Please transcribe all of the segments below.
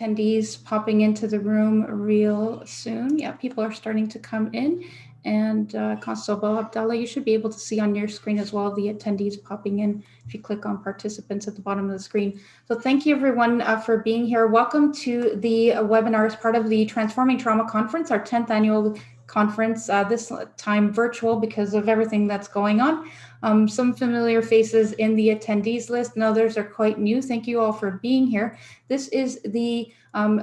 attendees popping into the room real soon. Yeah, people are starting to come in. And Constable Abdallah, you should be able to see on your screen as well the attendees popping in if you click on participants at the bottom of the screen. So thank you everyone for being here. Welcome to the webinar as part of the Transforming Trauma Conference, our 10th annual conference, this time virtual because of everything that's going on. Some familiar faces in the attendees list and others are quite new. Thank you all for being here. This is the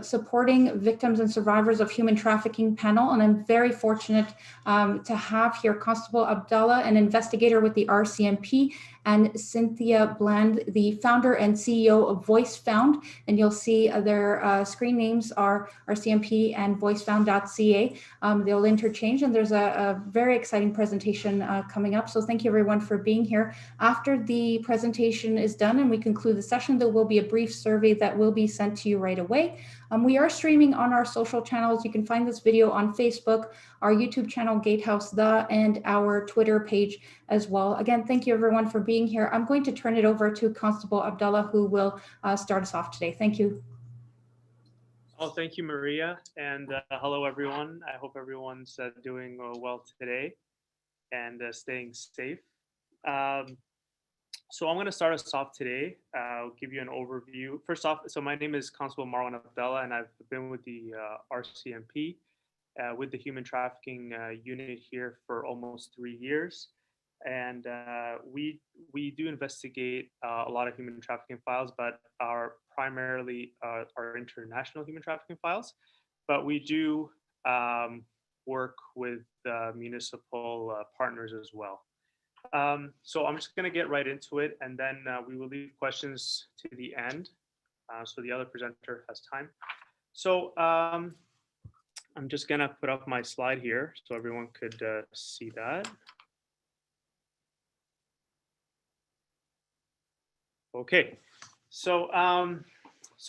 Supporting Victims and Survivors of Human Trafficking panel, and I'm very fortunate to have here Constable Abdallah, an investigator with the RCMP, and Cynthia Bland, the founder and CEO of VoiceFound. And you'll see their screen names are RCMP and voicefound.ca. They'll interchange, and there's a very exciting presentation coming up. So thank you everyone for being here. After the presentation is done and we conclude the session, there will be a brief survey that will be sent to you right away. We are streaming on our social channels. You can find this video on Facebook, our YouTube channel, Gatehouse The, and our Twitter page as well. Again, thank you everyone for being here. I'm going to turn it over to Constable Abdallah, who will start us off today. Thank you. Oh, thank you, Maria. And hello, everyone. I hope everyone's doing well today and staying safe. So I'm going to start us off today. I'll give you an overview. First off, so my name is Constable Marwan Abdallah, and I've been with the RCMP, with the Human Trafficking Unit here for almost 3 years. And we do investigate a lot of human trafficking files, but primarily our international human trafficking files. But we do work with municipal partners as well. So I'm just going to get right into it, and then we will leave questions to the end, so the other presenter has time. So I'm just going to put up my slide here so everyone could see that. Okay, so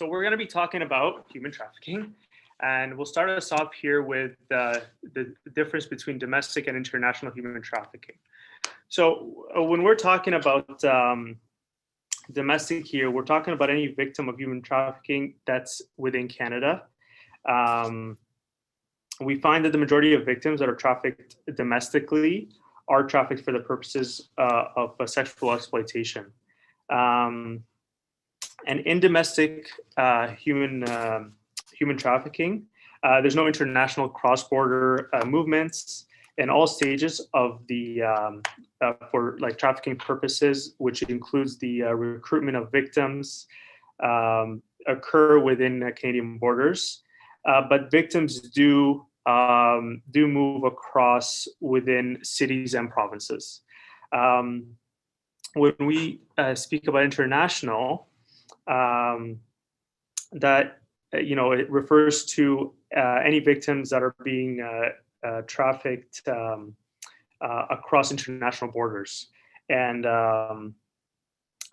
we're going to be talking about human trafficking, and we'll start us off here with the difference between domestic and international human trafficking. So when we're talking about domestic here, we're talking about any victim of human trafficking that's within Canada. We find that the majority of victims that are trafficked domestically are trafficked for the purposes of sexual exploitation. And in domestic human trafficking, there's no international cross-border movements. In all stages of the for like trafficking purposes, which includes the recruitment of victims, occur within Canadian borders, but victims do move across within cities and provinces. When we speak about international, that it refers to any victims that are being trafficked across international borders, and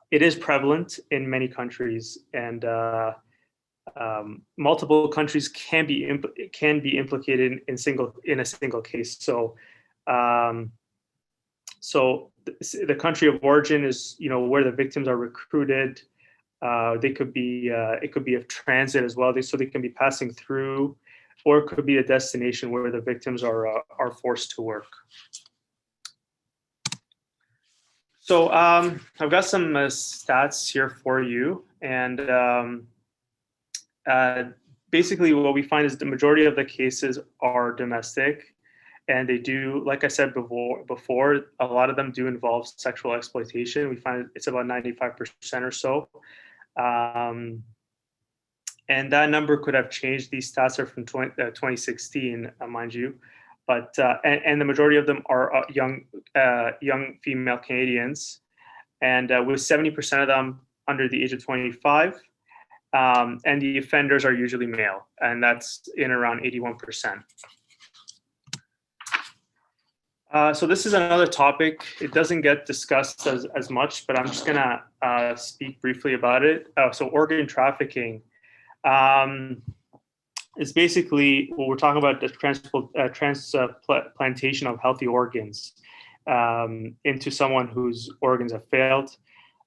it is prevalent in many countries, and multiple countries can be implicated in a single case. So the country of origin is where the victims are recruited. They could be it could be of transit as well. So they can be passing through, or it could be a destination where the victims are forced to work. So I've got some stats here for you, and basically what we find is the majority of the cases are domestic, and they do, like I said before, a lot of them do involve sexual exploitation. We find it's about 95% or so. And that number could have changed. These stats are from 2016, mind you, but and the majority of them are young female Canadians, and with 70% of them under the age of 25, and the offenders are usually male, and that's in around 81%. So this is another topic. It doesn't get discussed as much, but I'm just gonna speak briefly about it. So organ trafficking. It's basically what we're talking about, the transplantation of healthy organs into someone whose organs have failed.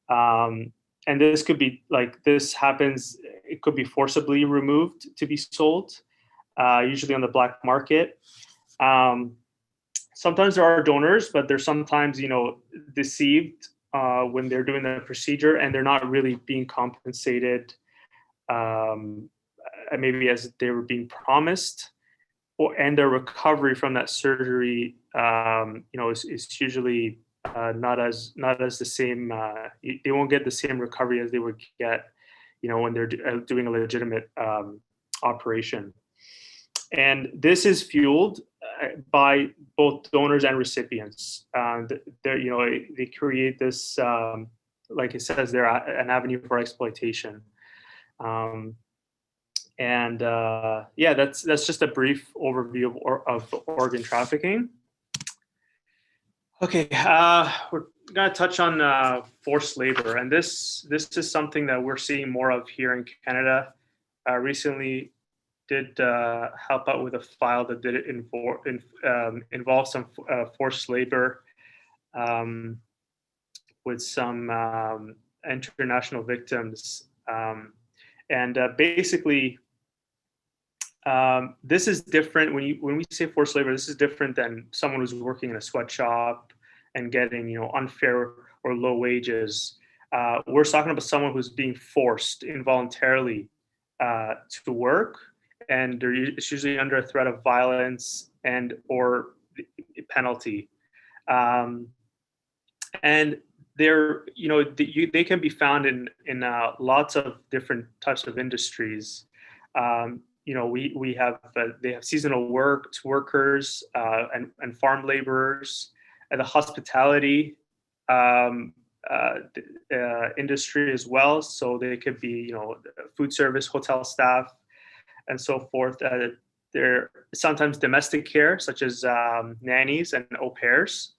And this could be this happens it could be forcibly removed to be sold, usually on the black market. Sometimes there are donors, but they're sometimes, deceived when they're doing the procedure, and they're not really being compensated maybe as they were being promised, and their recovery from that surgery, is usually not as the same. They won't get the same recovery as they would get, when they're doing a legitimate operation. And this is fueled by both donors and recipients. They create this, like it says, they're an avenue for exploitation. That's just a brief overview of organ trafficking. Okay, we're gonna touch on forced labor, and this is something that we're seeing more of here in Canada. Recently, did help out with a file that did involve some forced labor with some international victims, and basically. This is different when we say forced labor. This is different than someone who's working in a sweatshop and getting unfair or low wages. We're talking about someone who's being forced involuntarily to work, and it's usually under a threat of violence and or penalty. And they can be found in lots of different types of industries. We have they have seasonal workers and farm laborers, and the hospitality industry as well. So they could be food service, hotel staff, and so forth. They're sometimes domestic care, such as nannies and au pairs,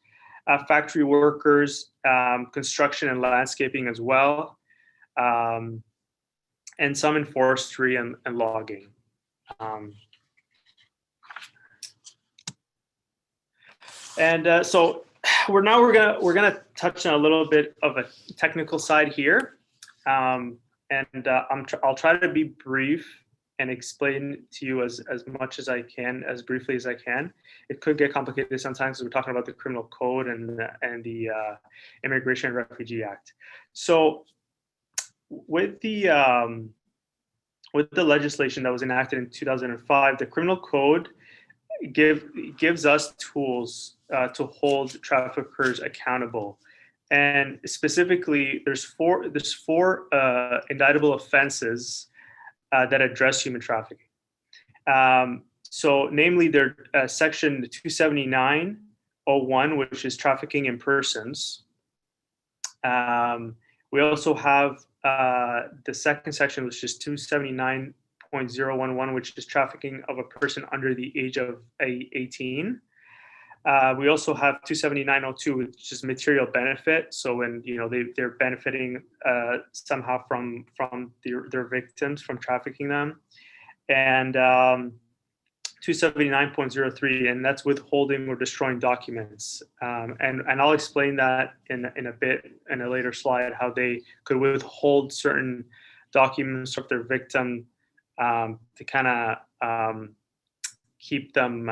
factory workers, construction and landscaping as well, and some in forestry and logging. So we're gonna touch on a little bit of a technical side here, I'll try to be brief and explain to you as much as I can, as briefly as I can. It could get complicated sometimes because we're talking about the Criminal Code and the Immigration and Refugee Act. So with the legislation that was enacted in 2005, the Criminal Code gives us tools to hold traffickers accountable. And specifically, there's four indictable offenses that address human trafficking. So namely, they're section 279.01, which is trafficking in persons. We also have the second section, which is 279.011, which is trafficking of a person under the age of 18. We also have 279.02, which is material benefit. So when they're benefiting somehow from their victims, from trafficking them, and 279.03, and that's withholding or destroying documents. And I'll explain that in a bit in a later slide, how they could withhold certain documents of their victim to kind of keep them,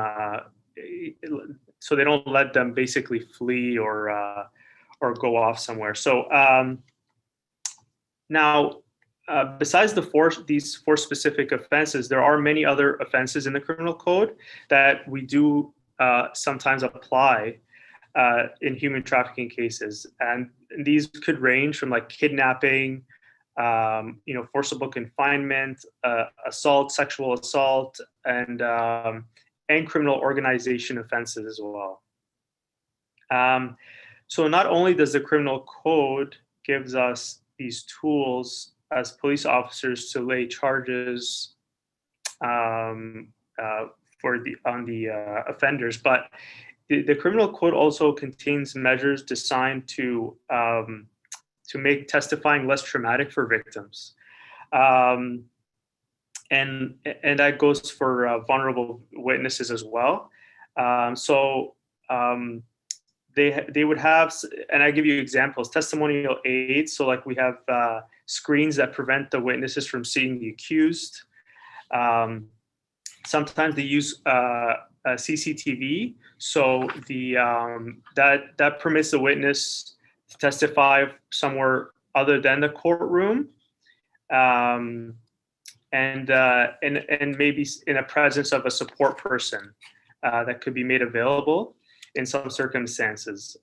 so they don't let them basically flee or go off somewhere. So now, besides these four specific offenses, there are many other offenses in the Criminal Code that we do sometimes apply in human trafficking cases, and these could range from like kidnapping, forcible confinement, assault, sexual assault, and criminal organization offenses as well. So not only does the Criminal Code gives us these tools as police officers to lay charges on the offenders, but the Criminal Code also contains measures designed to make testifying less traumatic for victims, and that goes for vulnerable witnesses as well. They would have, and I give you examples, testimonial aids. So like we have screens that prevent the witnesses from seeing the accused. Sometimes they use CCTV, so that permits the witness to testify somewhere other than the courtroom, and maybe in a presence of a support person that could be made available in some circumstances.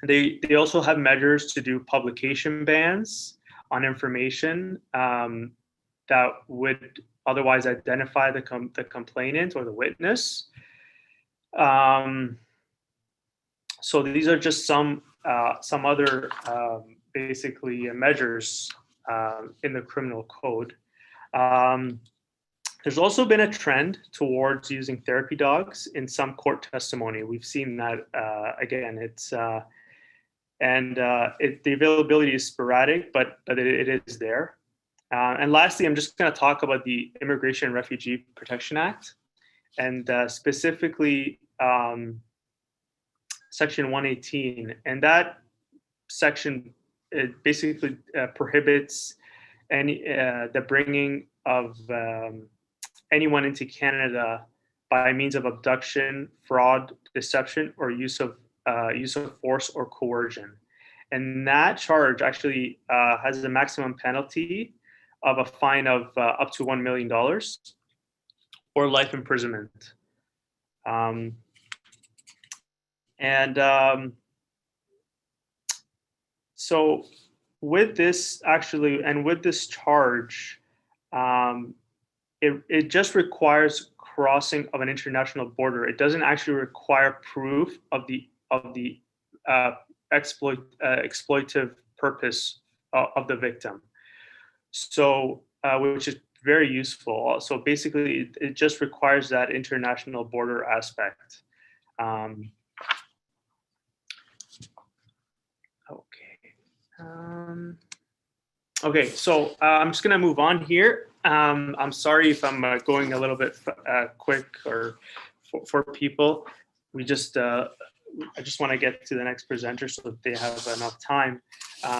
They also have measures to do publication bans on information that would otherwise identify the complainant or the witness. So these are just some other basically measures in the criminal code. There's also been a trend towards using therapy dogs in some court testimony. We've seen that again. It's the availability is sporadic, but it is there. And lastly, I'm just going to talk about the Immigration and Refugee Protection Act, and specifically Section 118. And that section, it basically prohibits the bringing of anyone into Canada by means of abduction, fraud, deception, or use of force or coercion. And that charge actually has a maximum penalty of a fine of up to $1 million or life imprisonment. So with this actually, and with this charge, it just requires crossing of an international border. It doesn't actually require proof of the exploitative purpose of the victim. So, which is very useful. So basically, it just requires that international border aspect. Okay, so I'm just going to move on here. I'm sorry if I'm going a little bit quick or for people. I just want to get to the next presenter so that they have enough time.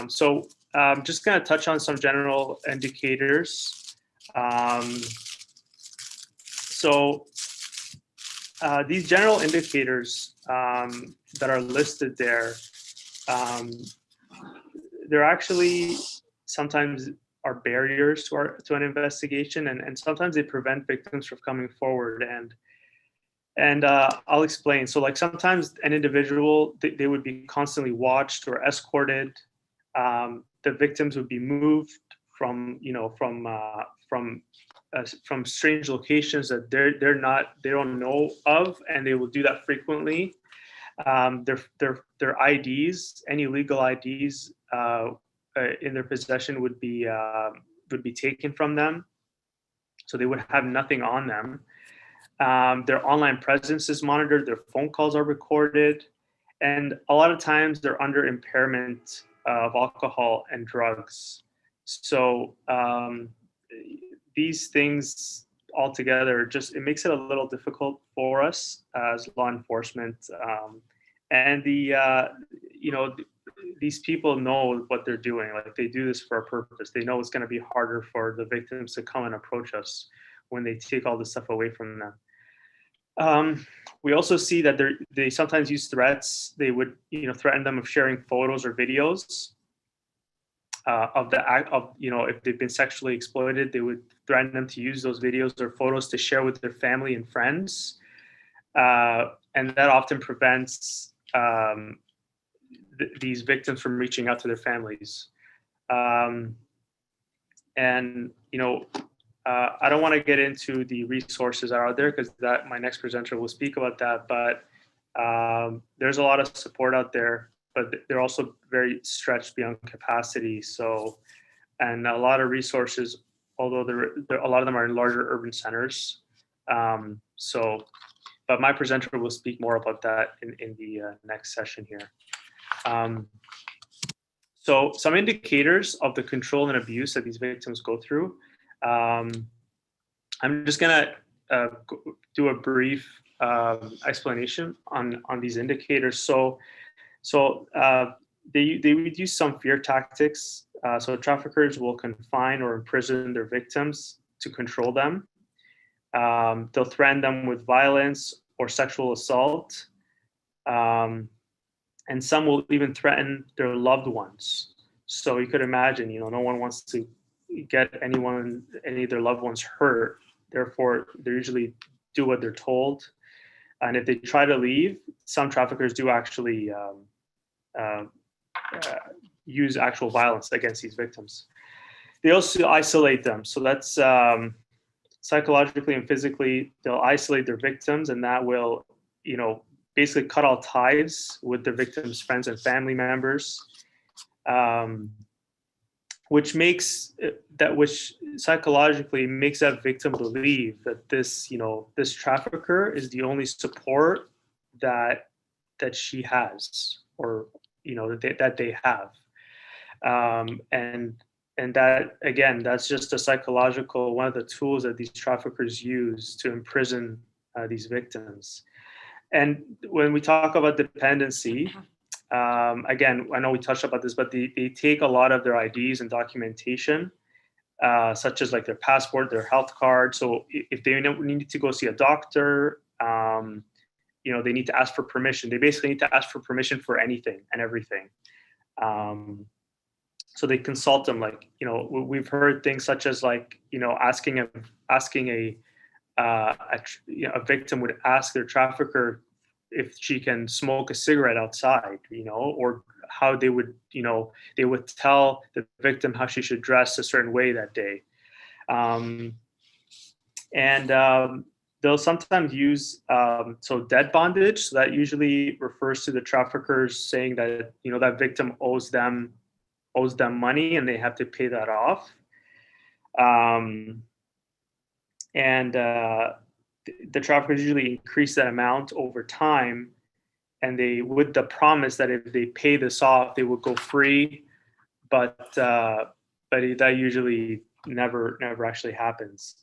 So I'm just going to touch on some general indicators. These general indicators that are listed there, they're actually sometimes are barriers to an investigation, and sometimes they prevent victims from coming forward. And I'll explain. So like sometimes an individual, they would be constantly watched or escorted. The victims would be moved from strange locations that they don't know of, and they will do that frequently. Their IDs, any legal IDs in their possession would be taken from them, so they would have nothing on them. Their online presence is monitored, their phone calls are recorded, and a lot of times they're under impairment of alcohol and drugs. So these things altogether, it makes it a little difficult for us as law enforcement. And these people know what they're doing. Like, they do this for a purpose. They know it's going to be harder for the victims to come and approach us when they take all this stuff away from them. We also see that they sometimes use threats. They would, threaten them of sharing photos or videos of the act of, if they've been sexually exploited. They would threaten them to use those videos or photos to share with their family and friends, and that often prevents these victims from reaching out to their families. I don't want to get into the resources that are out there, because my next presenter will speak about that, but there's a lot of support out there, but they're also very stretched beyond capacity. So, and a lot of resources, although a lot of them are in larger urban centers. But my presenter will speak more about that in the next session here. So some indicators of the control and abuse that these victims go through. I'm just gonna do a brief explanation on these indicators. So they would use some fear tactics So traffickers will confine or imprison their victims to control them. They'll threaten them with violence or sexual assault. Um, and some will even threaten their loved ones. So you could imagine, no one wants to get any of their loved ones hurt. Therefore, they usually do what they're told. And if they try to leave, some traffickers do actually uh, uh, use actual violence against these victims. They also isolate them. So that's psychologically and physically, they'll isolate their victims, and that will, basically cut all ties with the victim's friends and family members, which psychologically makes that victim believe that this trafficker is the only support that she has, or that they have, and that, again, that's just a psychological, one of the tools that these traffickers use to imprison these victims. And when we talk about dependency, again, I know we touched about this, but they take a lot of their IDs and documentation, such as like their passport, their health card. So if they need to go see a doctor, they need to ask for permission. They basically need to ask for permission for anything and everything. So they consult them, like, we've heard things such as, like, asking a victim would ask their trafficker if she can smoke a cigarette outside, or how they would tell the victim how she should dress a certain way that day. They'll sometimes use debt bondage. So that usually refers to the traffickers saying that that victim owes them money and they have to pay that off. The traffickers usually increase that amount over time, and they, with the promise that if they pay this off, they will go free. But that usually never actually happens.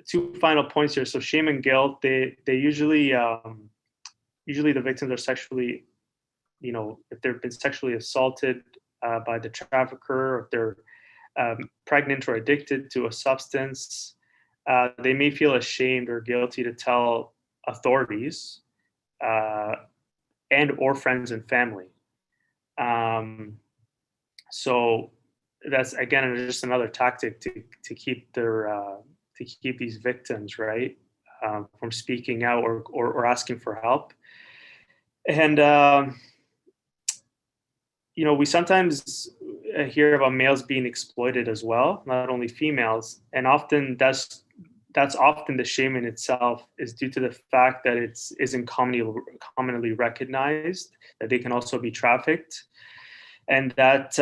Two final points here. So shame and guilt. They usually the victims are sexually, if they've been sexually assaulted by the trafficker, or if they're pregnant or addicted to a substance, they may feel ashamed or guilty to tell authorities and or friends and family. So that's, again, just another tactic to keep these victims, right, from speaking out or asking for help. And we sometimes hear about males being exploited as well, not only females, and often that's often the shame in itself is due to the fact that it isn't commonly recognized that they can also be trafficked, and that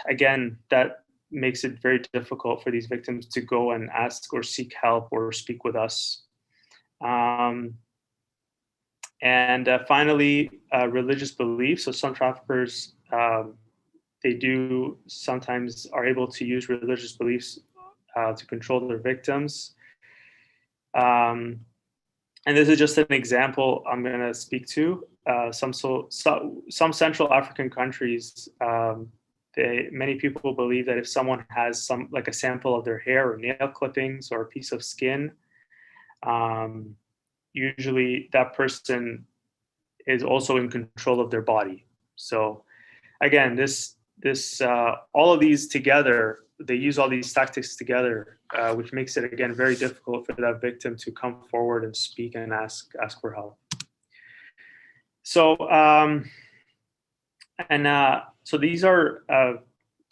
again, that makes it very difficult for these victims to go and ask or seek help or speak with us. Finally, religious beliefs. So some traffickers, they do sometimes are able to use religious beliefs to control their victims. And this is just an example I'm going to speak to. Some Central African countries, many people believe that if someone has like a sample of their hair or nail clippings or a piece of skin, usually that person is also in control of their body. So again, all of these together, they use all these tactics together, which makes it, again, very difficult for that victim to come forward and speak and ask for help. So, so these are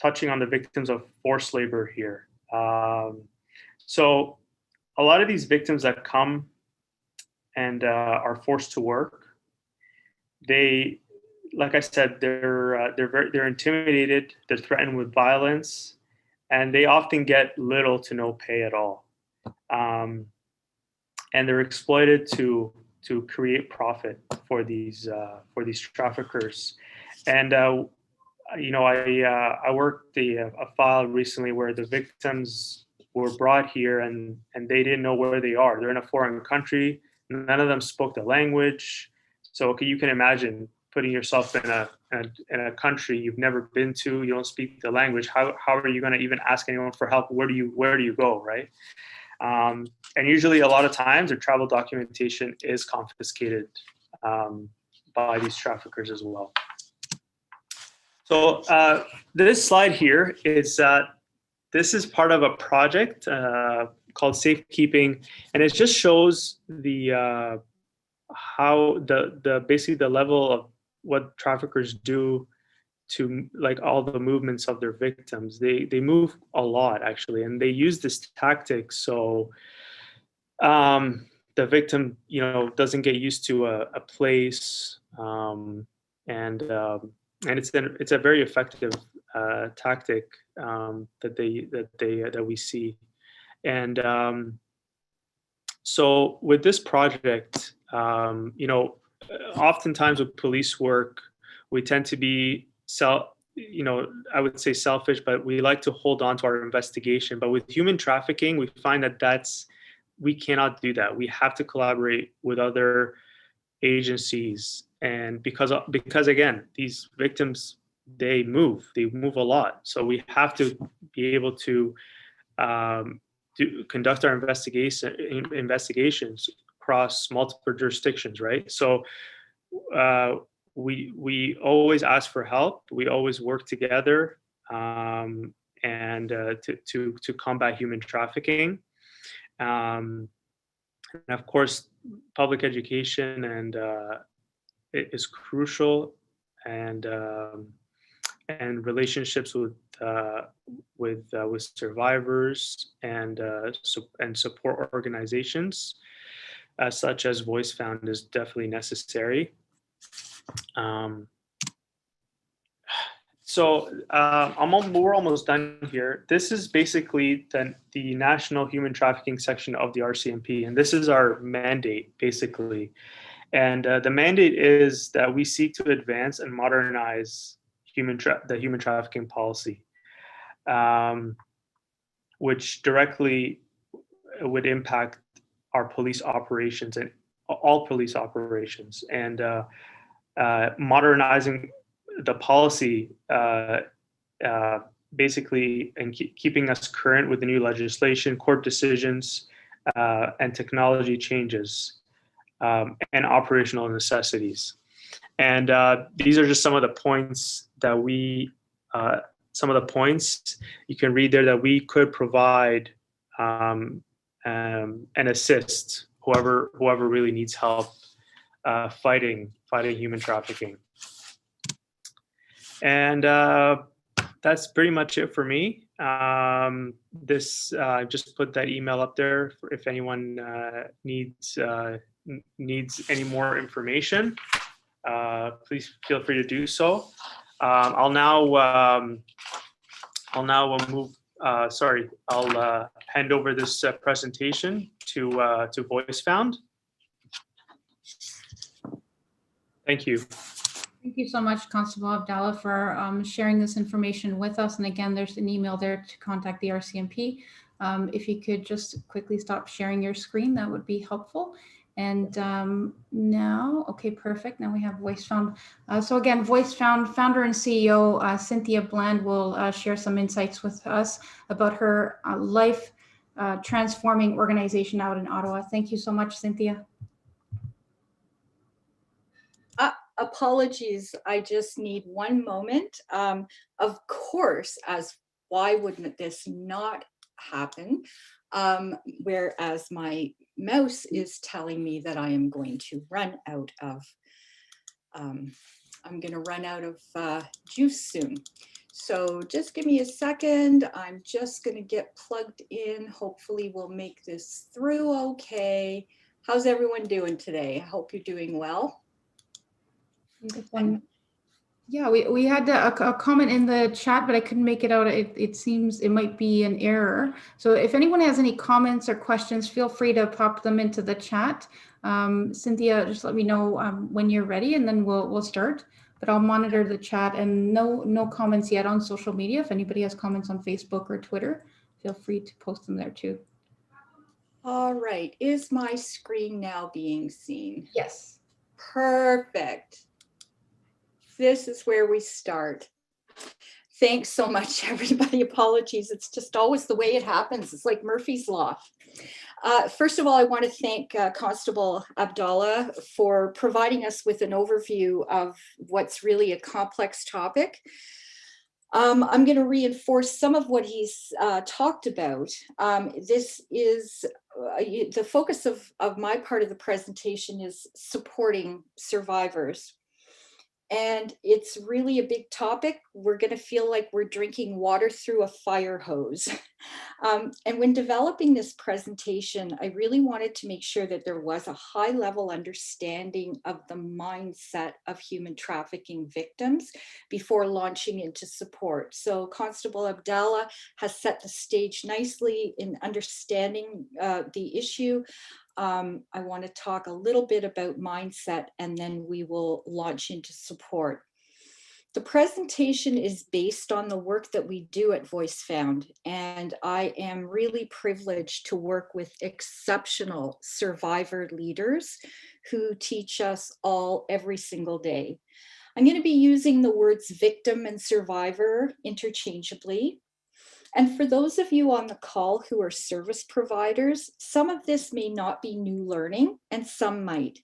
touching on the victims of forced labor here. So a lot of these victims that come and are forced to work, they, like I said, they're intimidated, they're threatened with violence, and they often get little to no pay at all. And they're exploited to create profit for these traffickers. And I worked a file recently where the victims were brought here and they didn't know where they are. They're in a foreign country. None of them spoke the language. So you can imagine, putting yourself in a country you've never been to, you don't speak the language. How are you going to even ask anyone for help? Where do you go, right? And usually, a lot of times, their travel documentation is confiscated by these traffickers as well. So this slide here is this is part of a project called Safekeeping, and it just shows the how basically the level of what traffickers do to like all the movements of their victims. They move a lot actually, and they use this tactic so the victim, you know, doesn't get used to a place, and it's a very effective tactic that we see. And so with this project, you know, oftentimes with police work, we tend to be you know, I would say selfish, but we like to hold on to our investigation. But with human trafficking, we find that we cannot do that. We have to collaborate with other agencies, and because again, these victims, they move a lot, so we have to be able to conduct our investigations across multiple jurisdictions, right? So we always ask for help. We always work together, and to combat human trafficking. And of course, public education is crucial, and relationships with survivors and support organizations, such as Voice Found, is definitely necessary. So we're almost done here. This is basically the National Human Trafficking section of the RCMP, and this is our mandate, basically. And the mandate is that we seek to advance and modernize the human trafficking policy, which directly would impact our police operations and all police operations, and modernizing the policy, basically, and keeping us current with the new legislation, court decisions, and technology changes, and operational necessities. And these are just some of the points that you can read there that we could provide and assist whoever really needs help fighting human trafficking. And that's pretty much it for me. Just put that email up there if anyone needs any more information. Please feel free to do so. I'll hand over this presentation to Voice Found. Thank you. Thank you so much, Constable Abdallah, for sharing this information with us. And again, there's an email there to contact the RCMP. If you could just quickly stop sharing your screen, that would be helpful. And now, okay, perfect. Now we have Voice Found. So again, Voice Found founder and CEO Cynthia Bland will share some insights with us about her life transforming organization out in Ottawa. Thank you so much, Cynthia. Apologies, I just need one moment. Of course, as why wouldn't this not happen? Whereas my mouse is telling me that I am going to run out of, juice soon. So just give me a second. I'm just gonna get plugged in. Hopefully we'll make this through okay. How's everyone doing today? I hope you're doing well. Yeah, we had a comment in the chat, but I couldn't make it out. It seems it might be an error. So if anyone has any comments or questions, feel free to pop them into the chat. Cynthia, just let me know when you're ready, and then we'll start. But I'll monitor the chat, and no comments yet on social media. If anybody has comments on Facebook or Twitter, feel free to post them there too. All right, is my screen now being seen? Yes. Perfect. This is where we start. Thanks so much, everybody. Apologies. It's just always the way it happens. It's like Murphy's Law. First of all, I want to thank Constable Abdallah for providing us with an overview of what's really a complex topic. I'm going to reinforce some of what he's talked about. This is the focus of my part of the presentation is supporting survivors. And it's really a big topic. We're going to feel like we're drinking water through a fire hose. And when developing this presentation, I really wanted to make sure that there was a high level understanding of the mindset of human trafficking victims before launching into support. So Constable Abdallah has set the stage nicely in understanding the issue. I want to talk a little bit about mindset, and then we will launch into support. The presentation is based on the work that we do at Voice Found, and I am really privileged to work with exceptional survivor leaders who teach us all every single day. I'm going to be using the words victim and survivor interchangeably. And for those of you on the call who are service providers, some of this may not be new learning and some might.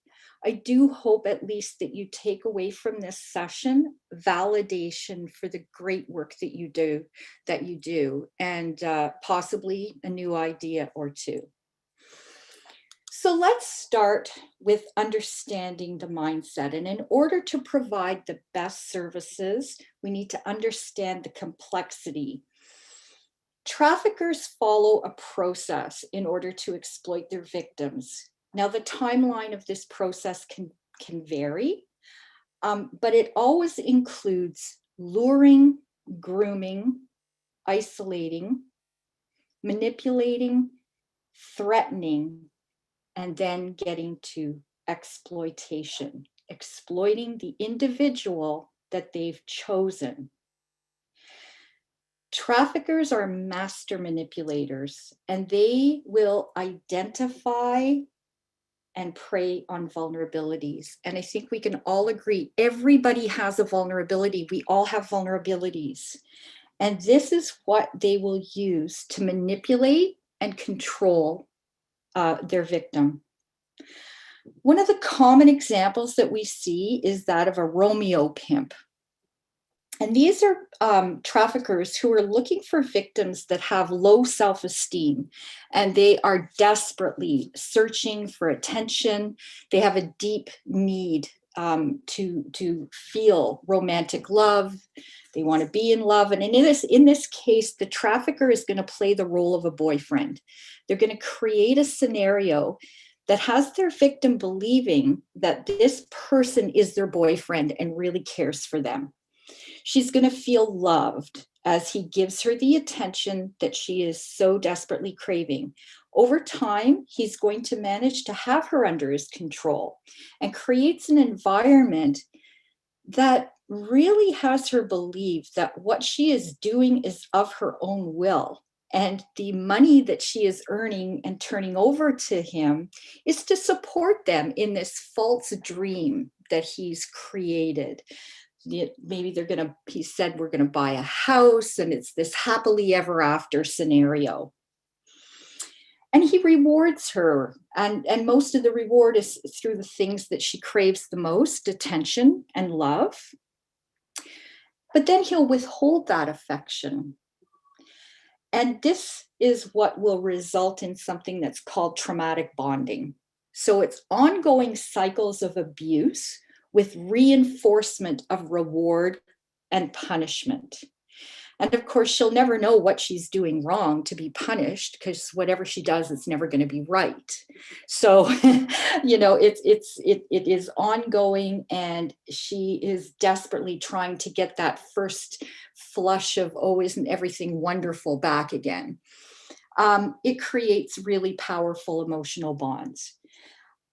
I do hope at least that you take away from this session validation for the great work that you do, and possibly a new idea or two. So let's start with understanding the mindset. And in order to provide the best services, we need to understand the complexity. Traffickers follow a process in order to exploit their victims. Now, the timeline of this process can vary, but it always includes luring, grooming, isolating, manipulating, threatening, and then getting to exploitation, exploiting the individual that they've chosen. Traffickers are master manipulators, and they will identify and prey on vulnerabilities. And I think we can all agree, everybody has a vulnerability. We all have vulnerabilities. And this is what they will use to manipulate and control their victim. One of the common examples that we see is that of a Romeo pimp. And these are traffickers who are looking for victims that have low self-esteem, and they are desperately searching for attention. They have a deep need to feel romantic love. They want to be in love. And in this case, the trafficker is going to play the role of a boyfriend. They're going to create a scenario that has their victim believing that this person is their boyfriend and really cares for them. She's going to feel loved as he gives her the attention that she is so desperately craving. Over time, he's going to manage to have her under his control and creates an environment that really has her believe that what she is doing is of her own will. And the money that she is earning and turning over to him is to support them in this false dream that he's created. Maybe he said, we're going to buy a house, and it's this happily ever after scenario. And he rewards her. And most of the reward is through the things that she craves the most, attention and love. But then he'll withhold that affection. And this is what will result in something that's called traumatic bonding. So it's ongoing cycles of abuse with reinforcement of reward and punishment. And of course, she'll never know what she's doing wrong to be punished, because whatever she does, it's never going to be right. So, it is ongoing, and she is desperately trying to get that first flush of, oh, isn't everything wonderful, back again. It creates really powerful emotional bonds.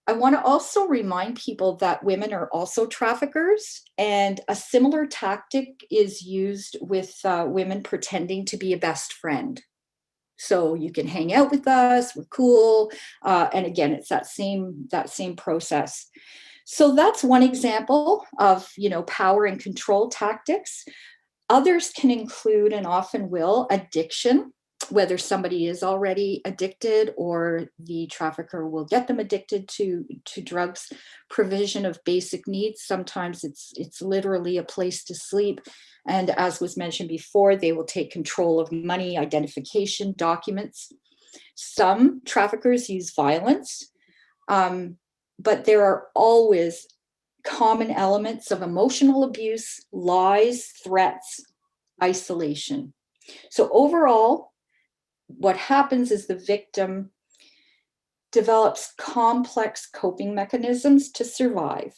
I want to also remind people that women are also traffickers, and a similar tactic is used with women pretending to be a best friend. So you can hang out with us, we're cool. And again, it's that same process. So that's one example of, power and control tactics. Others can include, and often will, addiction, whether somebody is already addicted or the trafficker will get them addicted to drugs, provision of basic needs. Sometimes it's literally a place to sleep. And as was mentioned before, they will take control of money, identification, documents. Some traffickers use violence, but there are always common elements of emotional abuse, lies, threats, isolation. So overall, what happens is the victim develops complex coping mechanisms to survive,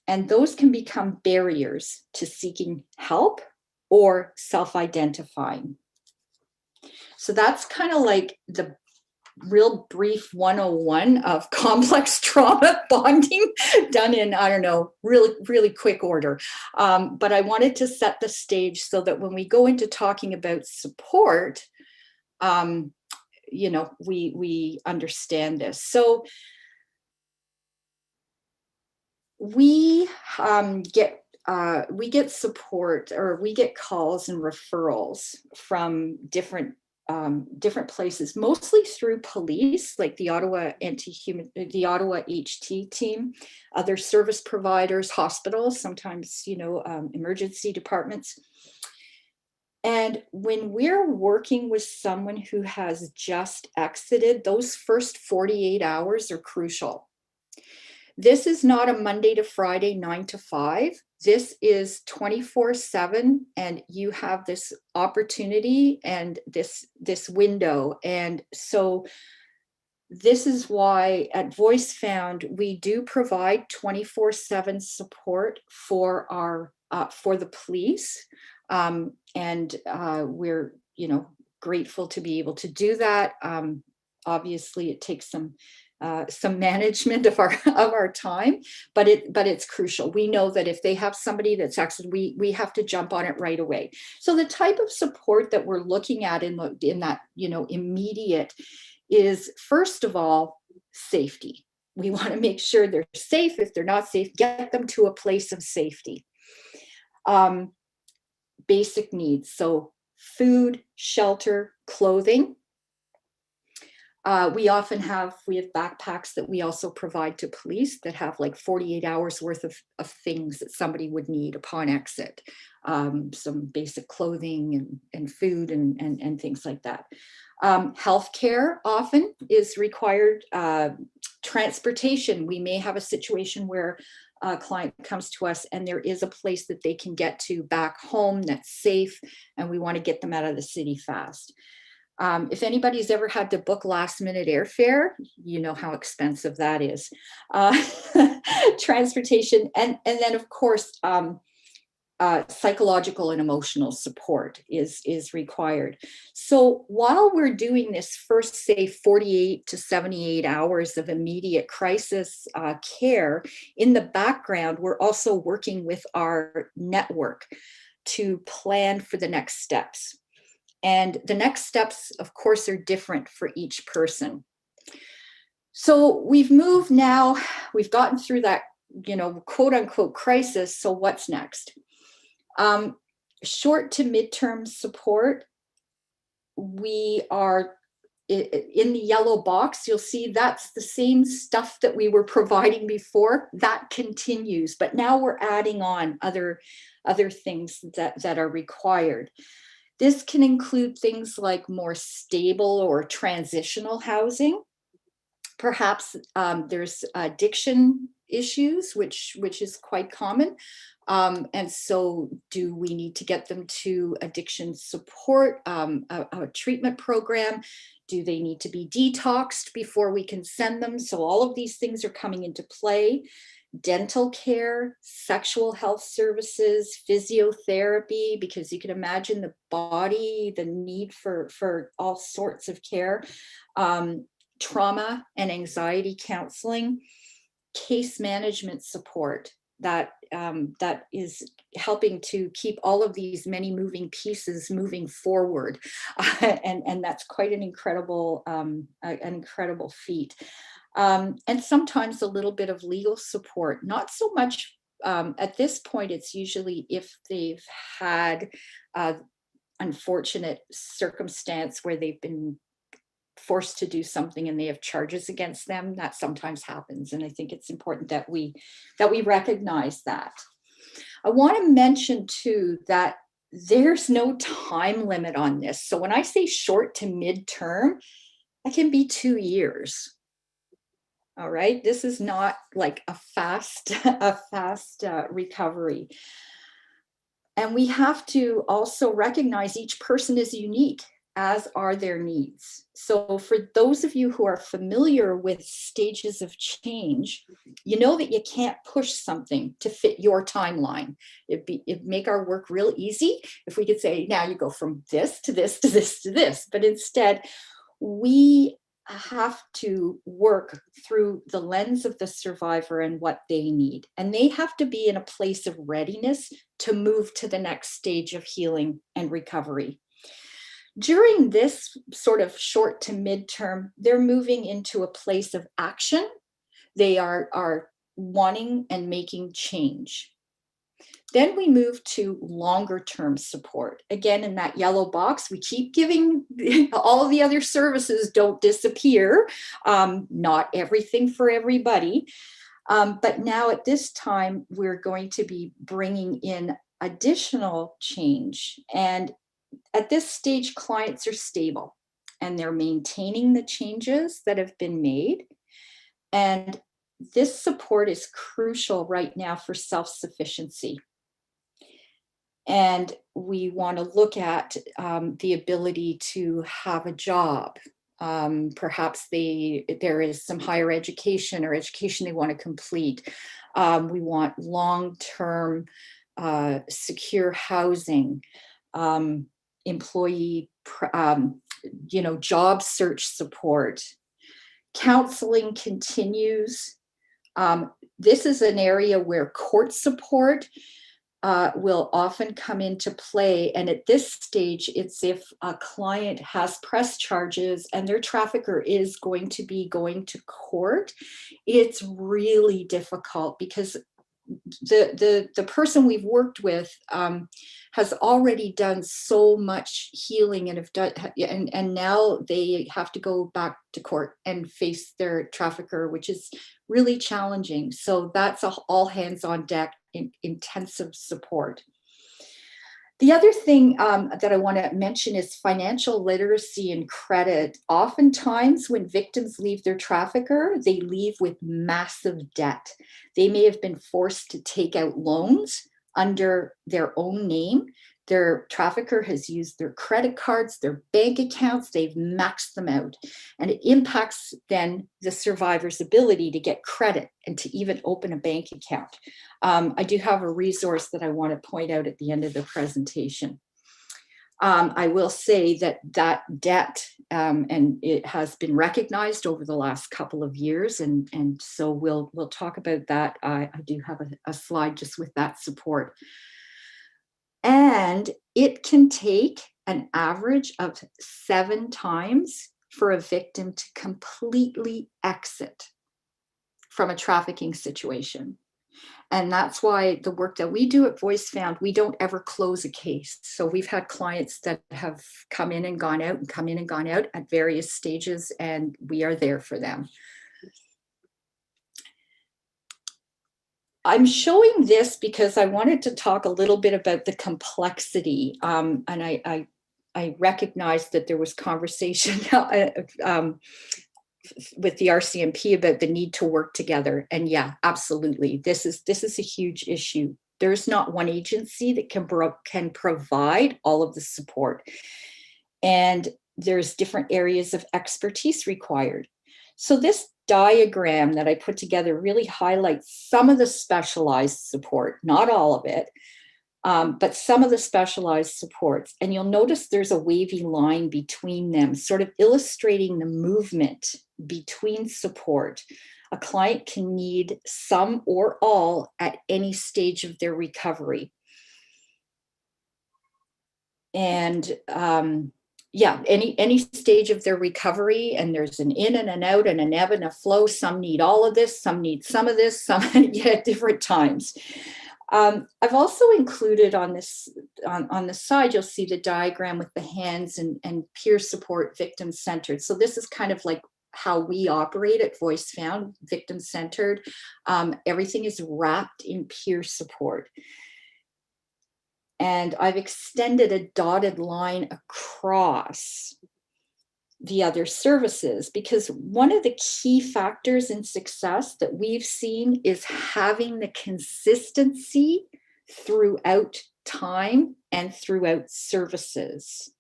and those can become barriers to seeking help or self-identifying. So that's kind of like the real brief 101 of complex trauma bonding done in, I don't know, really, really quick order. But I wanted to set the stage so that when we go into talking about support, we understand this. So we get support, or we get calls and referrals from different places, mostly through police, like the Ottawa HT team, other service providers, hospitals, sometimes emergency departments. And when we're working with someone who has just exited, those first 48 hours are crucial. This is not a Monday to Friday, 9 to 5. This is 24/7, and you have this opportunity and this window. And so this is why at Voice Found, we do provide 24/7 support for our for the police. And we're, grateful to be able to do that. Obviously, it takes some management of our time, but it's crucial. We know that if they have somebody that's exited, we have to jump on it right away. So the type of support that we're looking at in that immediate is, first of all, safety. We want to make sure they're safe. If they're not safe, get them to a place of safety. Basic needs, so food, shelter, clothing. We have backpacks that we also provide to police that have like 48 hours worth of things that somebody would need upon exit. Some basic clothing and food and things like that. Healthcare often is required. Transportation, we may have a situation where a client comes to us and there is a place that they can get to back home that's safe, and we want to get them out of the city fast. If anybody's ever had to book last minute airfare, you know how expensive that is. Transportation, and then of course, psychological and emotional support is required. So while we're doing this first, say, 48 to 78 hours of immediate crisis care, in the background, we're also working with our network to plan for the next steps. And the next steps, of course, are different for each person. So we've moved now, we've gotten through that, quote unquote crisis. So what's next? Short to midterm support, we are in the yellow box. You'll see that's the same stuff that we were providing before. That continues, but now we're adding on other things that are required. This can include things like more stable or transitional housing. Perhaps there's addiction issues, which is quite common. And so do we need to get them to addiction support, a treatment program? Do they need to be detoxed before we can send them? So all of these things are coming into play. Dental care, sexual health services, physiotherapy, because you can imagine the body, the need for all sorts of care, trauma and anxiety counseling, case management support that is helping to keep all of these many moving pieces moving forward, and that's quite an incredible feat. And sometimes a little bit of legal support, not so much at this point. It's usually if they've had unfortunate circumstance where they've been forced to do something and they have charges against them. That sometimes happens, and I think it's important that we recognize that. I want to mention too that there's no time limit on this. So when I say short to midterm, that can be 2 years. All right, this is not like a fast recovery. And we have to also recognize each person is unique, as are their needs. So for those of you who are familiar with stages of change, you know that you can't push something to fit your timeline. It'd make our work real easy if we could say, now you go from this to this to this to this. But instead, we have to work through the lens of the survivor and what they need. And they have to be in a place of readiness to move to the next stage of healing and recovery. During this sort of short to midterm, they're moving into a place of action. They are wanting and making change. Then we move to longer term support. Again, in that yellow box, we keep giving all the other services don't disappear. Not everything for everybody. But now at this time, we're going to be bringing in additional change. And at this stage, clients are stable and they're maintaining the changes that have been made. And this support is crucial right now for self-sufficiency. And we want to look at the ability to have a job. Perhaps there is some higher education or education they want to complete. We want long-term secure housing, employee, job search support. Counseling continues. This is an area where court support will often come into play. And at this stage, it's if a client has press charges and their trafficker is going to be going to court. It's really difficult because the person we've worked with has already done so much healing and now they have to go back to court and face their trafficker, which is really challenging. So that's all hands on deck, intensive support. The other thing that I want to mention is financial literacy and credit. Oftentimes when victims leave their trafficker, they leave with massive debt. They may have been forced to take out loans under their own name. Their trafficker has used their credit cards, their bank accounts, they've maxed them out. And it impacts then the survivor's ability to get credit and to even open a bank account. I do have a resource that I want to point out at the end of the presentation. I will say that debt, and it has been recognized over the last couple of years, and so we'll talk about that. I do have a slide just with that support. And it can take an average of 7 times for a victim to completely exit from a trafficking situation. And that's why the work that we do at Voice Found, we don't ever close a case. So we've had clients that have come in and gone out and come in and gone out at various stages, and we are there for them. I'm showing this because I wanted to talk a little bit about the complexity. And I recognized that there was conversation with the RCMP about the need to work together. And yeah, absolutely. This is a huge issue. There's not one agency that can provide all of the support. And there's different areas of expertise required. So this diagram that I put together really highlights some of the specialized support, not all of it, but some of the specialized supports. And you'll notice there's a wavy line between them, sort of illustrating the movement between support. A client can need some or all at any stage of their recovery. And yeah, any stage of their recovery, and there's an in and an out and an ebb and a flow. Some need all of this, some need some of this, some at different times. I've also included on this on the side, you'll see the diagram with the hands and peer support, victim centered. So this is kind of like how we operate at Voice Found, victim centered. Everything is wrapped in peer support. And I've extended a dotted line across the other services, because one of the key factors in success that we've seen is having the consistency throughout time and throughout services.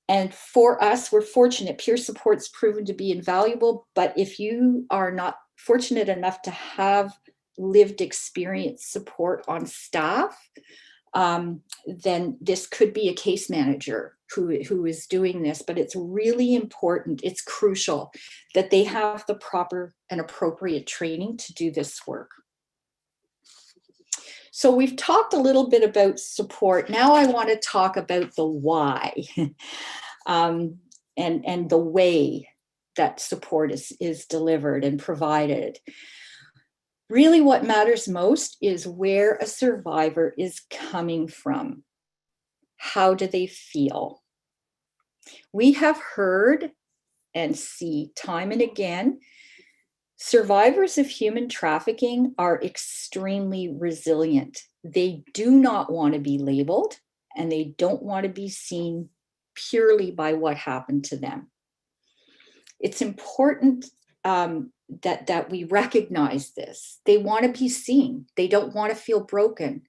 And for us, we're fortunate. Peer support's proven to be invaluable, but if you are not fortunate enough to have lived experience support on staff, then this could be a case manager who is doing this. But it's really important, it's crucial that they have the proper and appropriate training to do this work. So we've talked a little bit about support. Now I want to talk about the why and the way that support is delivered and provided. Really, what matters most is where a survivor is coming from. How do they feel? We have heard and see time and again, survivors of human trafficking are extremely resilient. They do not want to be labeled, and they don't want to be seen purely by what happened to them. It's important that we recognize this. They want to be seen. They don't want to feel broken.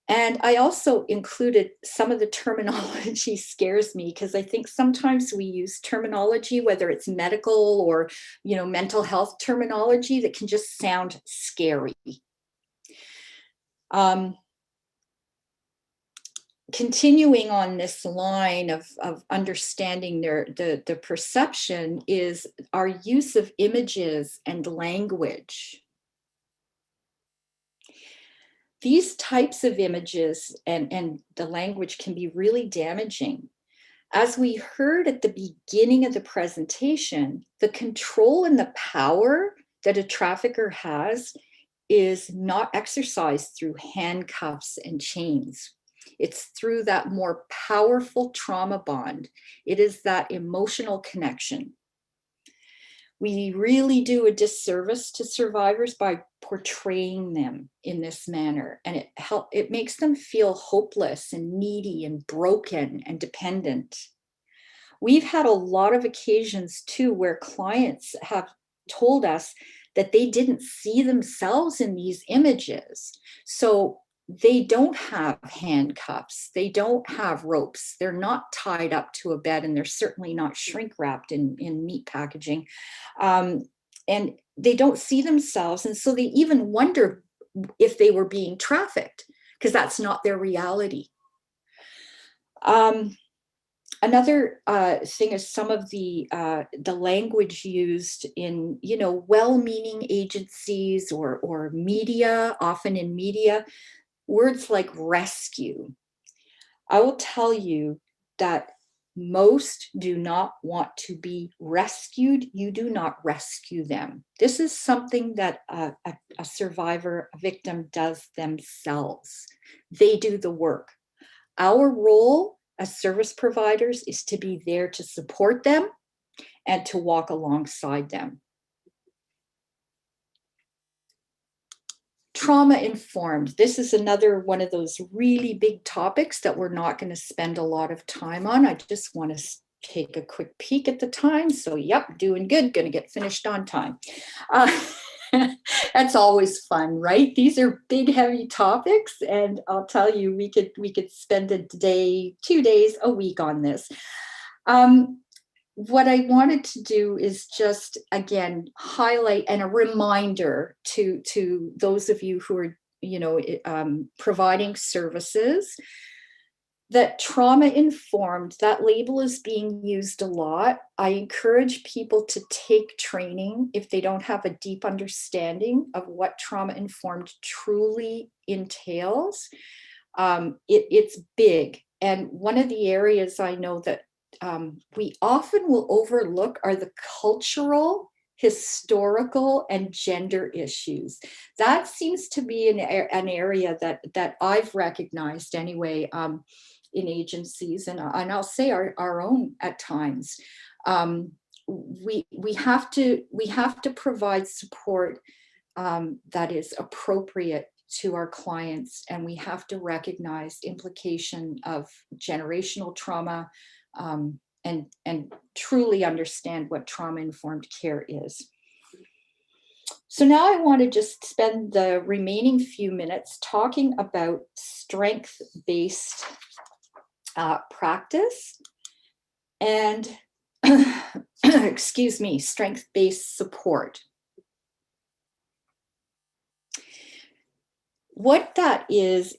And I also included some of the terminology scares me, because I think sometimes we use terminology, whether it's medical or, mental health terminology, that can just sound scary. Continuing on this line of understanding the perception is our use of images and language. These types of images and the language can be really damaging. As we heard at the beginning of the presentation, the control and the power that a trafficker has is not exercised through handcuffs and chains. It's through that more powerful trauma bond. It is that emotional connection. We really do a disservice to survivors by portraying them in this manner, and it makes them feel hopeless and needy and broken and dependent. We've had a lot of occasions too where clients have told us that they didn't see themselves in these images. So they don't have handcuffs, they don't have ropes, they're not tied up to a bed, and they're certainly not shrink wrapped in meat packaging. And they don't see themselves. And so they even wonder if they were being trafficked, because that's not their reality. Another thing is some of the language used in, well-meaning agencies or media, often in media, words like rescue. I will tell you that most do not want to be rescued. You do not rescue them. This is something that a survivor, a victim does themselves. They do the work. Our role as service providers is to be there to support them and to walk alongside them. Trauma-informed. This is another one of those really big topics that we're not going to spend a lot of time on. I just want to take a quick peek at the time. So, yep, doing good, going to get finished on time. That's always fun, right? These are big, heavy topics, and I'll tell you, we could spend a day, 2 days, a week on this. What I wanted to do is just, again, highlight and a reminder to those of you who are, providing services, that trauma-informed, that label is being used a lot. I encourage people to take training if they don't have a deep understanding of what trauma-informed truly entails. It's big. And one of the areas I know that we often will overlook are the cultural, historical, and gender issues. That seems to be an area that I've recognized anyway in agencies, and I'll say our own at times. We have to provide support that is appropriate to our clients, and we have to recognize implication of generational trauma, and truly understand what trauma-informed care is. So now I want to just spend the remaining few minutes talking about strength-based practice and excuse me, strength-based support. What that is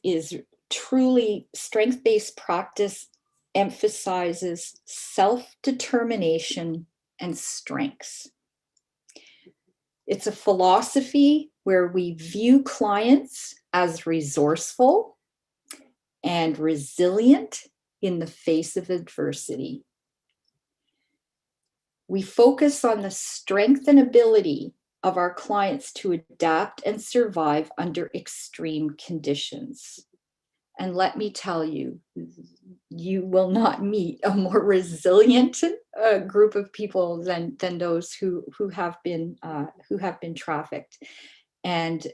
truly strength-based practice emphasizes self-determination and strengths. It's a philosophy where we view clients as resourceful and resilient in the face of adversity. We focus on the strength and ability of our clients to adapt and survive under extreme conditions. And let me tell you, you will not meet a more resilient group of people than those who have been trafficked. And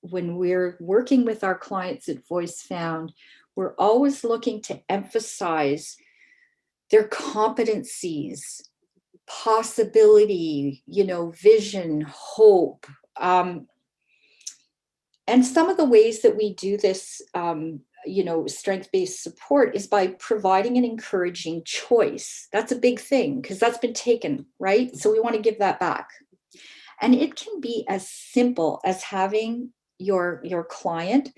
when we're working with our clients at Voice Found, we're always looking to emphasize their competencies, possibility, vision, hope. And some of the ways that we do this, strength-based support is by providing an encouraging choice. That's a big thing because that's been taken, right? So we want to give that back. And it can be as simple as having your client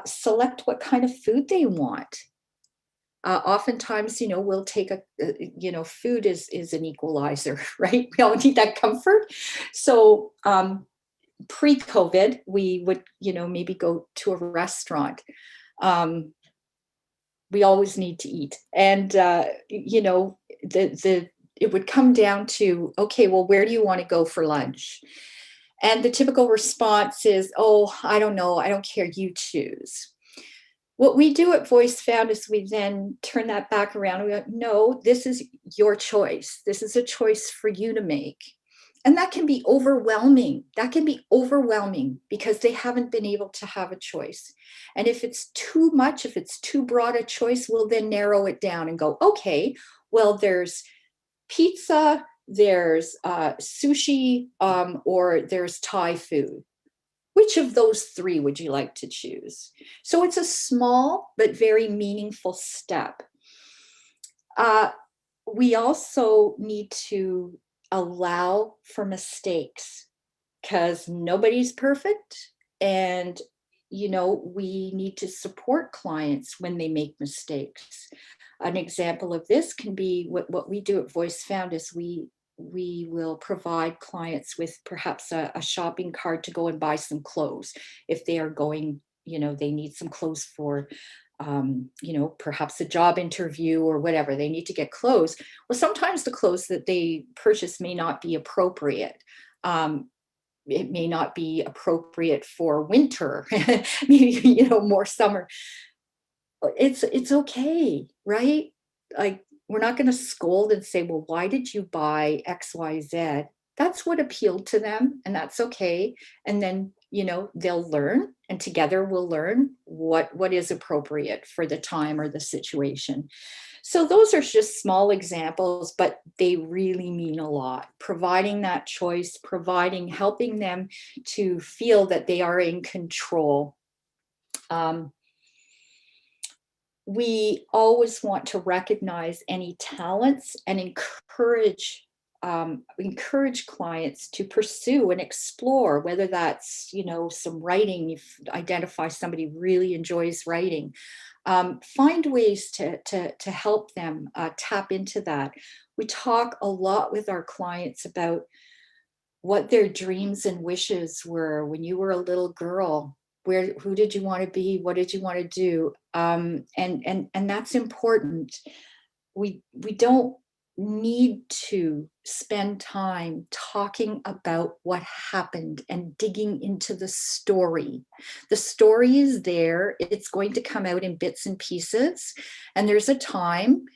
select what kind of food they want. Oftentimes, we'll take food is an equalizer, right? We all need that comfort. So pre-COVID, we would, maybe go to a restaurant. We always need to eat. And, it would come down to, okay, well, where do you want to go for lunch? And the typical response is, oh, I don't know. I don't care. You choose. What we do at Voice Found is we then turn that back around. We go, no, this is your choice. This is a choice for you to make. And that can be overwhelming. That can be overwhelming because they haven't been able to have a choice. And if it's too much, if it's too broad a choice, we'll then narrow it down and go, okay, well, there's pizza, there's sushi, or there's Thai food. Which of those three would you like to choose? So it's a small but very meaningful step. We also need to allow for mistakes because nobody's perfect. And, we need to support clients when they make mistakes. An example of this can be what we do at Voice Found is we will provide clients with perhaps a shopping cart to go and buy some clothes. If they are going, they need some clothes for, perhaps a job interview or whatever, they need to get clothes. Well, sometimes the clothes that they purchase may not be appropriate. It may not be appropriate for winter, maybe, more summer. It's okay, right? Like, we're not going to scold and say, well, why did you buy X, Y, Z? That's what appealed to them, and that's okay. And then, they'll learn, and together we'll learn what is appropriate for the time or the situation. So those are just small examples, but they really mean a lot. Providing that choice, helping them to feel that they are in control. We always want to recognize any talents and encourage clients to pursue and explore, whether that's, some writing. If you identify somebody really enjoys writing, find ways to help them tap into that. We talk a lot with our clients about what their dreams and wishes were when you were a little girl. who did you want to be? What did you want to do? And that's important. We don't need to spend time talking about what happened and digging into the story. The story is there. It's going to come out in bits and pieces, and there's a time.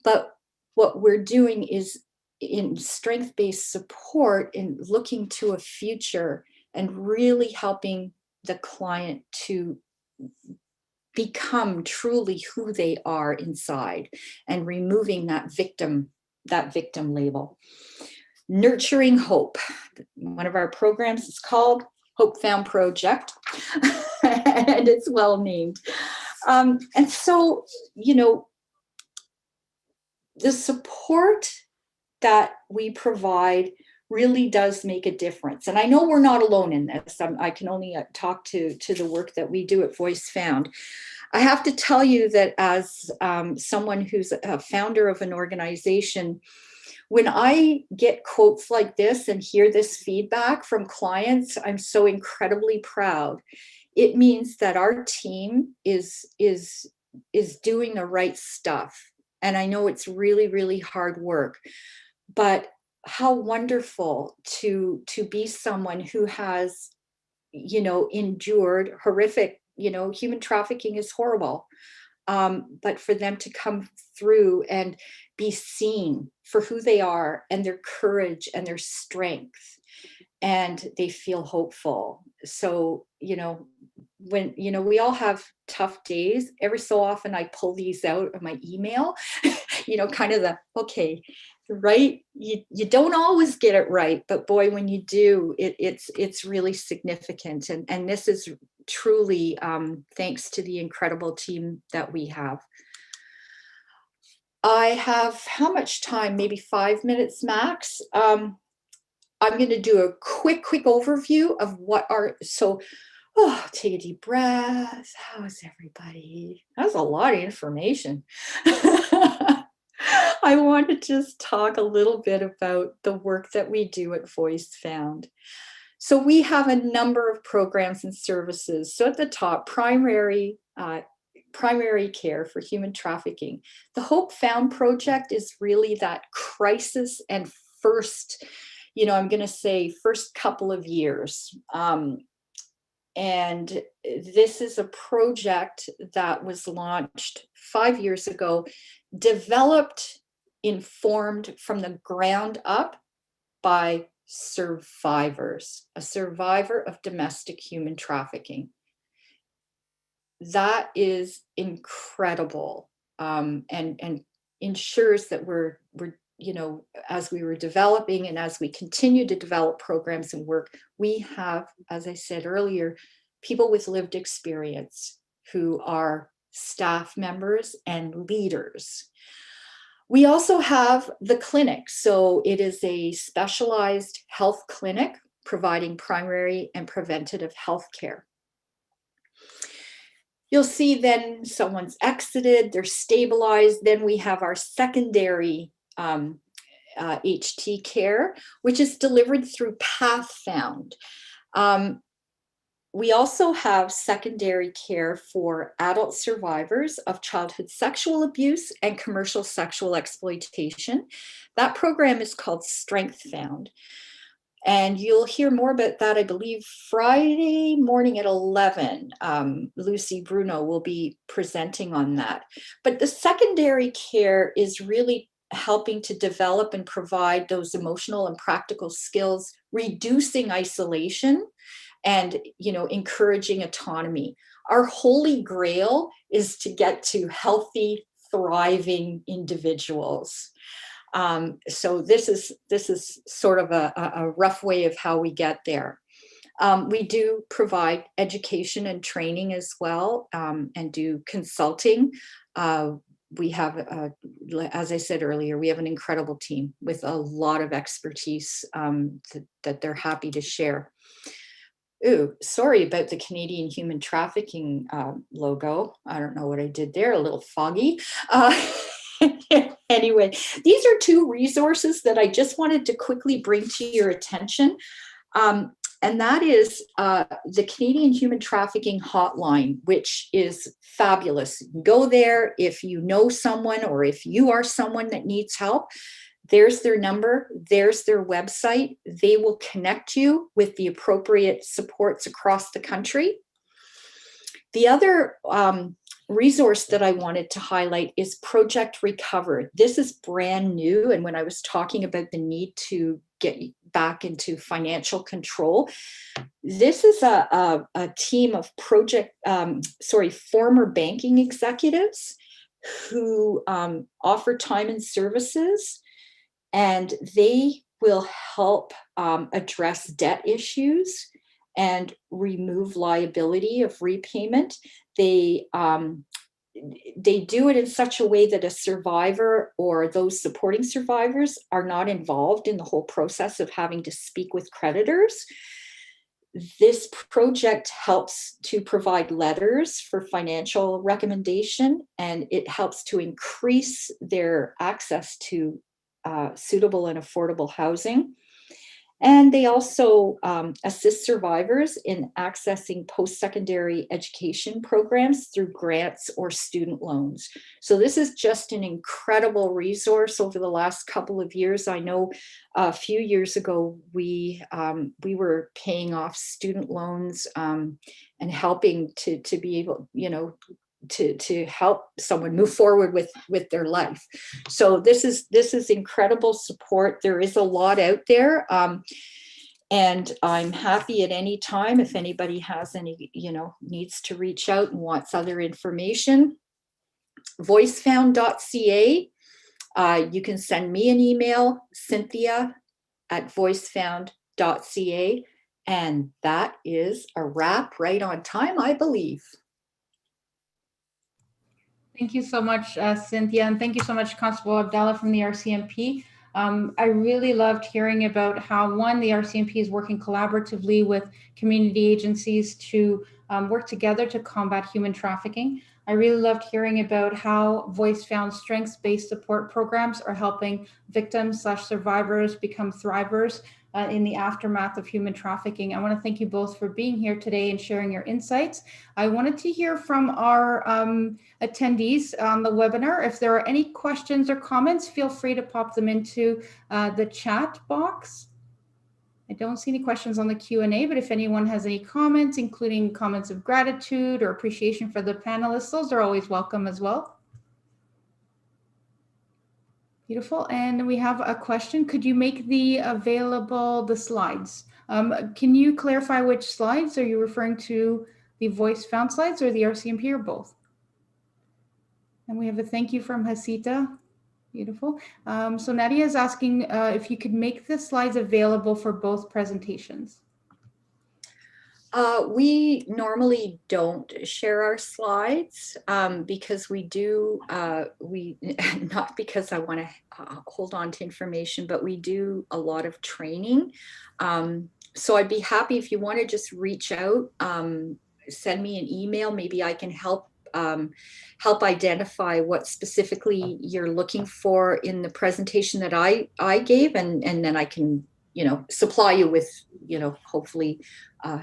But what we're doing is in strength-based support, in looking to a future and really helping the client to become truly who they are inside, and removing that victim label. Nurturing hope. One of our programs is called Hope Found Project, and it's well named. And so, you know, the support that we provide really does make a difference. And I know we're not alone in this. I can only talk to the work that we do at Voice Found. I have to tell you that as someone who's a founder of an organization, when I get quotes like this and hear this feedback from clients, I'm so incredibly proud. It means that our team is doing the right stuff. And I know it's really, really hard work, but how wonderful to be someone who has, you know, endured horrific, you know, human trafficking is horrible. But for them to come through and be seen for who they are and their courage and their strength, and they feel hopeful. So, you know, when, you know, we all have tough days, every so often I pull these out of my email, you know, kind of the, okay, right, you don't always get it right, but boy, when you do, it's really significant. And this is truly thanks to the incredible team that we have. I have how much time? Maybe 5 minutes max. I'm going to do a quick overview of what are, so, take a deep breath. How is everybody? That's a lot of information. I want to just talk a little bit about the work that we do at Voice Found. So we have a number of programs and services. So at the top, primary care for human trafficking. The Hope Found Project is really that crisis and first, you know, I'm going to say first couple of years. And this is a project that was launched 5 years ago, developed, informed from the ground up by survivors, a survivor of domestic human trafficking. That is incredible, and ensures that we're, you know, as we were developing and as we continue to develop programs and work, we have, as I said earlier, people with lived experience who are staff members and leaders. We also have the clinic. So it is a specialized health clinic providing primary and preventative health care. You'll see then someone's exited, they're stabilized. Then we have our secondary HT care, which is delivered through Path Found. We also have secondary care for adult survivors of childhood sexual abuse and commercial sexual exploitation. That program is called StrengthFound. And you'll hear more about that, I believe, Friday morning at 11. Lucy Bruno will be presenting on that. But the secondary care is really helping to develop and provide those emotional and practical skills, reducing isolation and, you know, encouraging autonomy. Our holy grail is to get to healthy, thriving individuals. So this is sort of a rough way of how we get there. We do provide education and training as well, and do consulting. We have, as I said earlier, we have an incredible team with a lot of expertise that they're happy to share. Ooh, sorry about the Canadian Human Trafficking logo. I don't know what I did there, a little foggy. Anyway, these are two resources that I just wanted to quickly bring to your attention. and that is the Canadian Human Trafficking Hotline, which is fabulous. Go there if you know someone or if you are someone that needs help. There's their number, there's their website. They will connect you with the appropriate supports across the country. The other resource that I wanted to highlight is Project Recover. This is brand new, and when I was talking about the need to get back into financial control, this is a team of former banking executives who offer time and services, and they will help address debt issues and remove liability of repayment. They do it in such a way that a survivor or those supporting survivors are not involved in the whole process of having to speak with creditors. This project helps to provide letters for financial recommendation, and it helps to increase their access to suitable and affordable housing. And they also assist survivors in accessing post-secondary education programs through grants or student loans. So this is just an incredible resource over the last couple of years. I know a few years ago, we were paying off student loans and helping to be able, to help someone move forward with their life. So this is incredible support. There is a lot out there, and I'm happy at any time if anybody has any, needs to reach out and wants other information. Voicefound.ca. You can send me an email, Cynthia@voicefound.ca, and that is a wrap right on time, I believe. Thank you so much, Cynthia, and thank you so much, Constable Abdallah from the RCMP. I really loved hearing about how, one, the RCMP is working collaboratively with community agencies to work together to combat human trafficking. I really loved hearing about how VoiceFound strengths-based support programs are helping victims/survivors become thrivers in the aftermath of human trafficking. I want to thank you both for being here today and sharing your insights. I wanted to hear from our attendees on the webinar. If there are any questions or comments, feel free to pop them into the chat box. I don't see any questions on the Q&A, but if anyone has any comments, including comments of gratitude or appreciation for the panelists, those are always welcome as well. Beautiful. And we have a question. Could you make the slides? Can you clarify which slides? Are you referring to the VoiceFound slides or the RCMP or both? And we have a thank you from Hasita. Beautiful. So Nadia is asking if you could make the slides available for both presentations. We normally don't share our slides because we do, not because I want to hold on to information, but we do a lot of training. So I'd be happy if you want to just reach out, send me an email. Maybe I can help identify what specifically you're looking for in the presentation that I gave, and then I can, supply you with, hopefully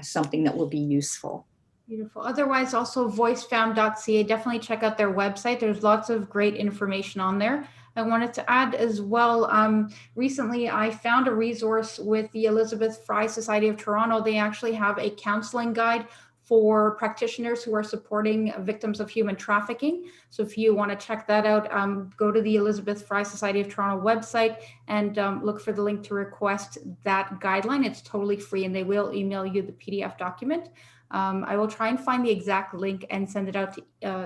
something that will be useful. Beautiful. Otherwise, also voicefound.ca, definitely check out their website. There's lots of great information on there. I wanted to add as well, recently I found a resource with the Elizabeth Fry Society of Toronto. They actually have a counseling guide for practitioners who are supporting victims of human trafficking. So if you want to check that out, go to the Elizabeth Fry Society of Toronto website and look for the link to request that guideline. It's totally free and they will email you the PDF document. I will try and find the exact link and send it out to,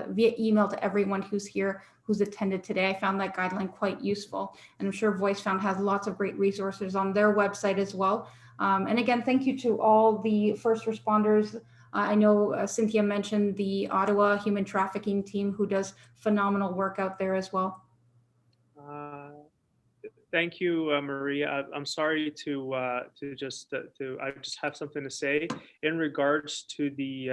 via email to everyone who's here, who's attended today. I found that guideline quite useful. And I'm sure VoiceFound has lots of great resources on their website as well. And again, thank you to all the first responders. I know Cynthia mentioned the Ottawa Human Trafficking team who does phenomenal work out there as well. Thank you, Maria. I'm sorry I just have something to say in regards to the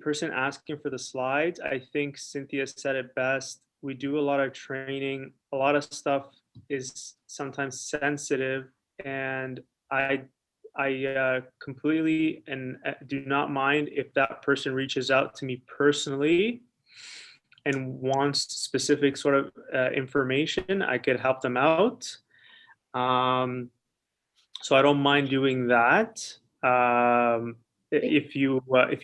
person asking for the slides. I think Cynthia said it best. We do a lot of training. A lot of stuff is sometimes sensitive, and I I completely and do not mind if that person reaches out to me personally and wants specific sort of information. I could help them out. So I don't mind doing that. If you want to,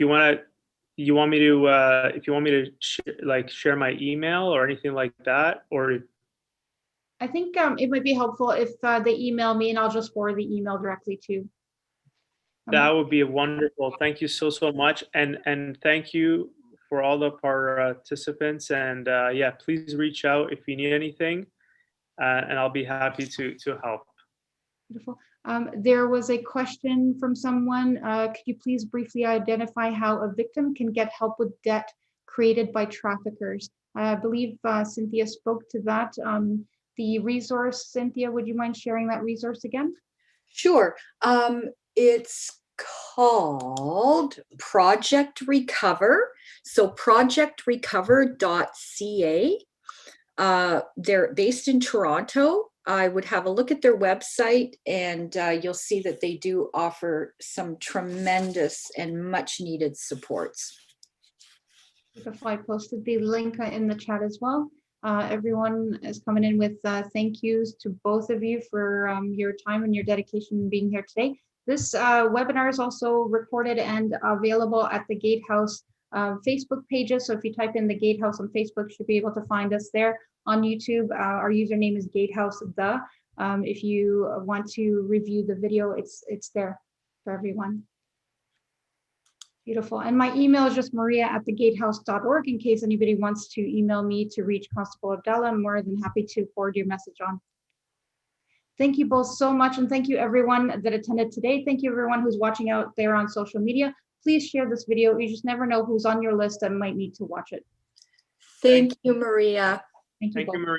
if you want me to share my email or anything like that, or I think it might be helpful if they email me, and I'll just forward the email directly to. that would be wonderful. Thank you so much, and thank you for all the participants. And yeah, please reach out if you need anything, and I'll be happy to help. Beautiful. There was a question from someone. Could you please briefly identify how a victim can get help with debt created by traffickers? I believe Cynthia spoke to that. The resource, Cynthia, would you mind sharing that resource again? Sure. It's called Project Recover. So projectrecover.ca. They're based in Toronto. I would have a look at their website, and you'll see that they do offer some tremendous and much needed supports. Beautiful. I posted the link in the chat as well. Everyone is coming in with thank yous to both of you for your time and your dedication in being here today. This webinar is also recorded and available at the Gatehouse Facebook pages. So if you type in the Gatehouse on Facebook, you should be able to find us there. On YouTube, our username is Gatehouse the. If you want to review the video, it's there for everyone. Beautiful. And my email is just maria@thegatehouse.org in case anybody wants to email me to reach Constable Abdallah. I'm more than happy to forward your message on. Thank you both so much. And thank you everyone that attended today. Thank you everyone who's watching out there on social media. Please share this video. You just never know who's on your list that might need to watch it. Thank you, Maria. Thank you both. Maria.